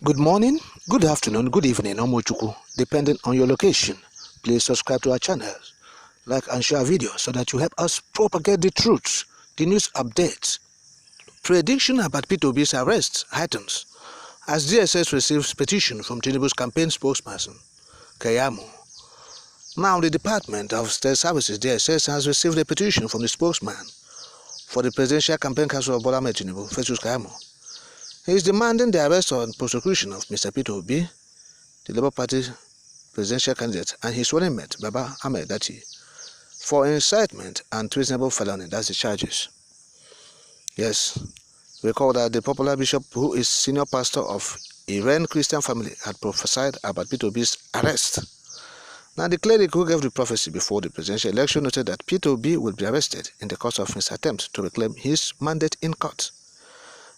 Good morning, good afternoon, good evening, Omochuku, depending on your location. Please subscribe to our channel, like and share videos so that you help us propagate the truth, the news updates. Prediction about P2B's arrest heightens as DSS receives petition from Tinubu's campaign spokesperson, Keyamo. Now, the Department of State Services, DSS, has received a petition from the spokesman for the Presidential Campaign Council of Bola Ahmed Tinubu, Festus Keyamo. He is demanding the arrest and prosecution of Mr. P2B, the Labour Party presidential candidate, and his running mate, Baba Ahmed Dati, for incitement and treasonable felony. That's the charges. Yes, recall that the popular bishop, who is senior pastor of Ārrest Christian family, had prophesied about P2B's arrest. Now, the cleric who gave the prophecy before the presidential election noted that P2B will be arrested in the course of his attempt to reclaim his mandate in court.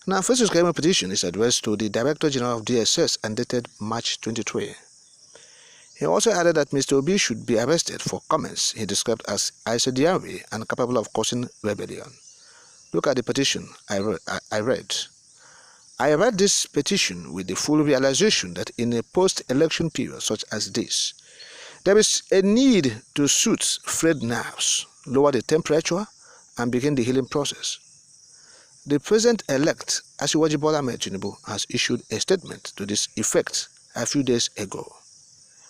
Now, Festus Keyamo's petition is addressed to the Director General of DSS and dated March 23. He also added that Mr. Obi should be arrested for comments he described as incendiary and capable of causing rebellion. Look at the petition I read. I read this petition with the full realization that in a post-election period such as this, there is a need to soothe frayed nerves, lower the temperature, and begin the healing process. The President-elect, Asiwaju Bola Ahmed Tinubu, has issued a statement to this effect a few days ago.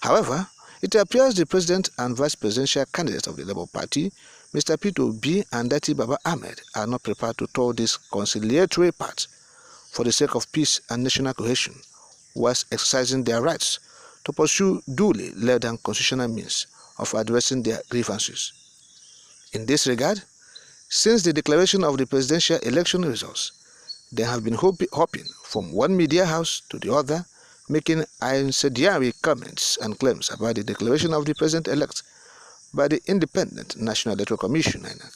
However, it appears the President and Vice Presidential candidates of the Labour Party, Mr. P2B and Dati Baba Ahmed, are not prepared to tour this conciliatory path for the sake of peace and national cohesion, whilst exercising their rights to pursue duly laid down constitutional means of addressing their grievances. In this regard, since the declaration of the presidential election results, they have been hopping from one media house to the other, making incendiary comments and claims about the declaration of the president-elect by the Independent National Electoral Commission, INEC.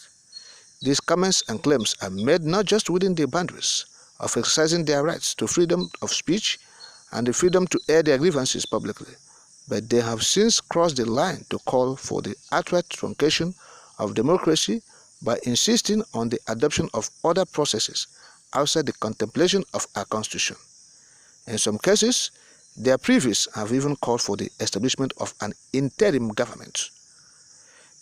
These comments and claims are made not just within the boundaries of exercising their rights to freedom of speech and the freedom to air their grievances publicly, but they have since crossed the line to call for the outright truncation of democracy by insisting on the adoption of other processes outside the contemplation of our Constitution. In some cases, their previous have even called for the establishment of an interim government.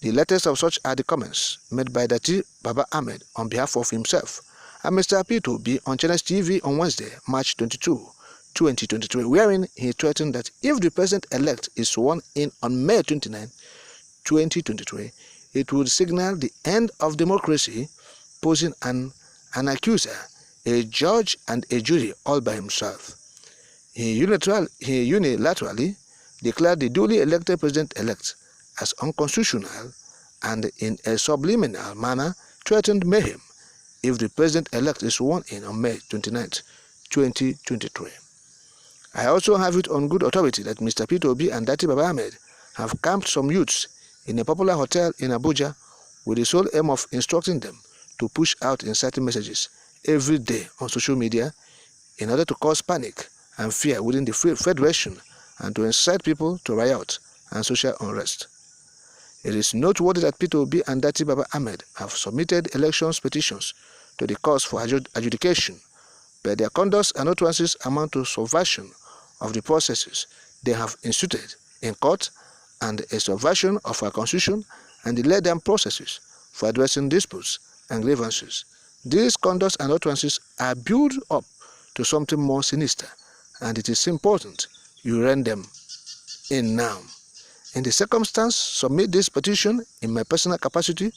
The latest of such are the comments made by Dati Baba Ahmed on behalf of himself and Mr. P2B on Channels TV on Wednesday, March 22, 2023, wherein he threatened that if the president-elect is sworn in on May 29, 2023, it would signal the end of democracy, posing an accuser, a judge and a jury all by himself. He unilaterally declared the duly elected president-elect as unconstitutional and in a subliminal manner threatened mayhem if the president-elect is sworn in on May 29, 2023. I also have it on good authority that Mr. P2B and Dati Baba Ahmed have camped some youths in a popular hotel in Abuja with the sole aim of instructing them to push out inciting messages every day on social media in order to cause panic and fear within the Federation and to incite people to riot and social unrest. It is noteworthy that P2B and Dati Baba Ahmed have submitted elections petitions to the courts for adjudication, but their conducts and utterances amount to subversion of the processes they have instituted in court and a subversion of our Constitution and the laid down processes for addressing disputes and grievances. These conducts and utterances are built up to something more sinister, and it is important you rein them in now. In the circumstance, submit this petition in my personal capacity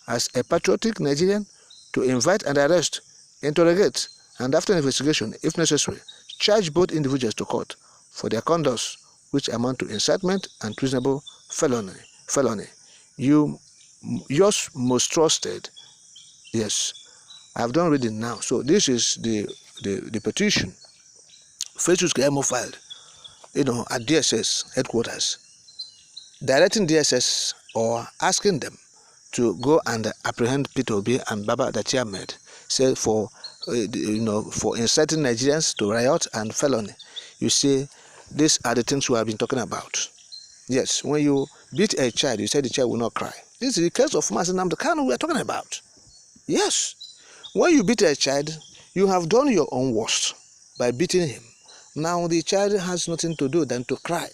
as a patriotic Nigerian to invite and arrest, interrogate, and after investigation, if necessary, charge both individuals to court for their conducts which amount to incitement and treasonable felony. Yours most trusted. Yes, I've done reading now. So this is the petition Festus Keyamo filed, at DSS headquarters, directing DSS or asking them to go and apprehend P2B and Baba Dati Ahmed, say for inciting Nigerians to riot and felony. You see, these are the things we have been talking about. Yes, when you beat a child, you say the child will not cry. This is the case of Mazi Nnamdi Kanu we are talking about. Yes, when you beat a child, you have done your own worst by beating him. Now the child has nothing to do than to cry.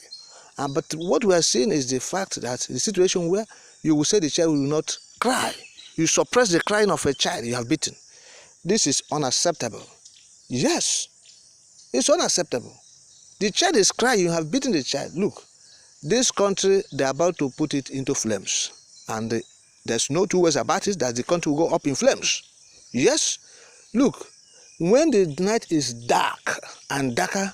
But what we are seeing is the fact that the situation where you will say the child will not cry. You suppress the crying of a child you have beaten. This is unacceptable. Yes, it's unacceptable. The child is crying, you have beaten the child. Look, this country, they're about to put it into flames. And there's no two ways about it that the country will go up in flames. Yes, look, when the night is dark and darker,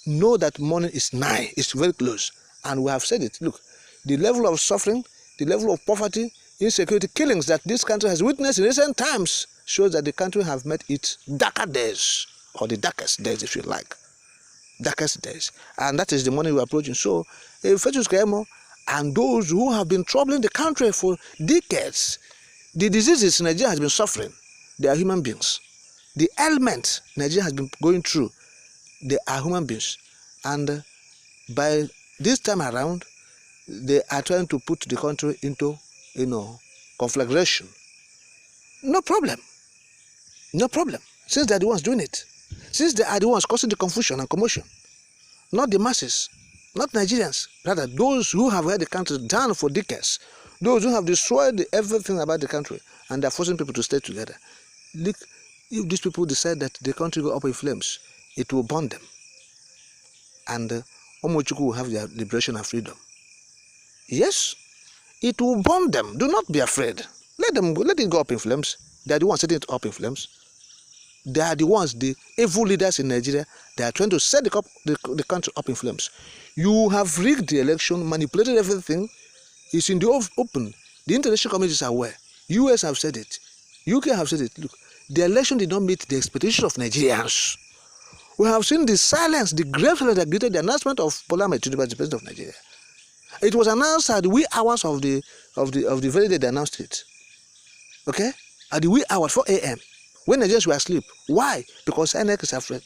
know that morning is nigh, it's very close. And we have said it. Look, the level of suffering, the level of poverty, insecurity, killings that this country has witnessed in recent times shows that the country have met its darker days, or the darkest days, if you like. Darkest days. And that is the morning we're approaching. So, Festus Kemo and those who have been troubling the country for decades, the diseases Nigeria has been suffering, they are human beings. The ailment Nigeria has been going through, they are human beings. And by this time around, they are trying to put the country into, conflagration. No problem. No problem. Since they are the ones doing it. Since they are the ones causing the confusion and commotion. Not the masses. Not Nigerians. Rather, those who have held the country down for decades. Those who have destroyed everything about the country. And they are forcing people to stay together. Look, if these people decide that the country go up in flames, it will burn them. And Omochukwu will have their liberation and freedom. Yes, it will burn them. Do not be afraid. Let it go up in flames. They are the ones setting it up in flames. They are the ones, the evil leaders in Nigeria. They are trying to set the country up in flames. You have rigged the election, manipulated everything. It's in the open. The international communities are aware. US have said it. UK have said it. Look, the election did not meet the expectations of Nigerians. We have seen the silence, the grave silence that greeted the announcement of Bola Ahmed Tinubu as the president of Nigeria. It was announced at the wee hours of the very day they announced it. Okay? At the wee hours, 4 a.m. when Nigerians were asleep. Why? Because INEC is afraid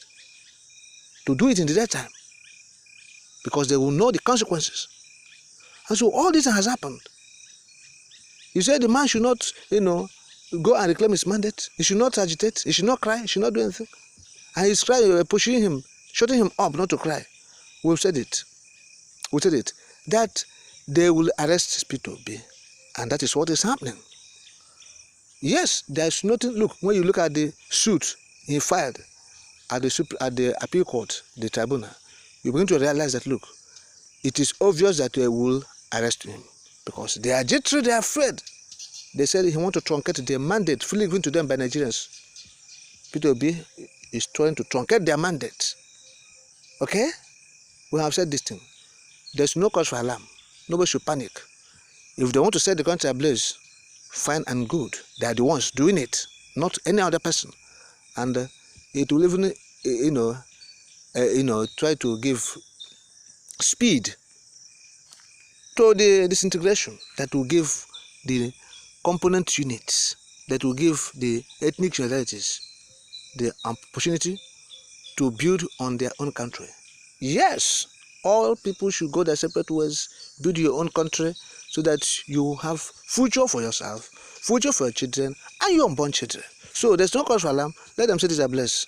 to do it in the daytime. Because they will know the consequences. And so all this has happened. You said the man should not, go and reclaim his mandate. He should not agitate. He should not cry. He should not do anything. And he's crying, pushing him, shutting him up not to cry. We've said it. We said it. That they will arrest Peter Obi. And that is what is happening. Yes, there's nothing. Look, when you look at the suit he filed at the appeal court, the tribunal, you begin to realize that, look, it is obvious that they will arrest him. Because they are jittery, they are afraid. They said he wants to truncate their mandate freely given to them by Nigerians. Peter Obi is trying to truncate their mandate. Okay? We have said this thing. There's no cause for alarm. Nobody should panic. If they want to set the country ablaze, fine and good. They are the ones doing it, not any other person. And it will even, try to give speed to the disintegration that will give the component units, that will give the ethnic solidarities the opportunity to build on their own country. Yes, all people should go their separate ways, build your own country so that you have future for yourself, future for your children, and your unborn children. So there's no cause for alarm. Let them say this are blessed.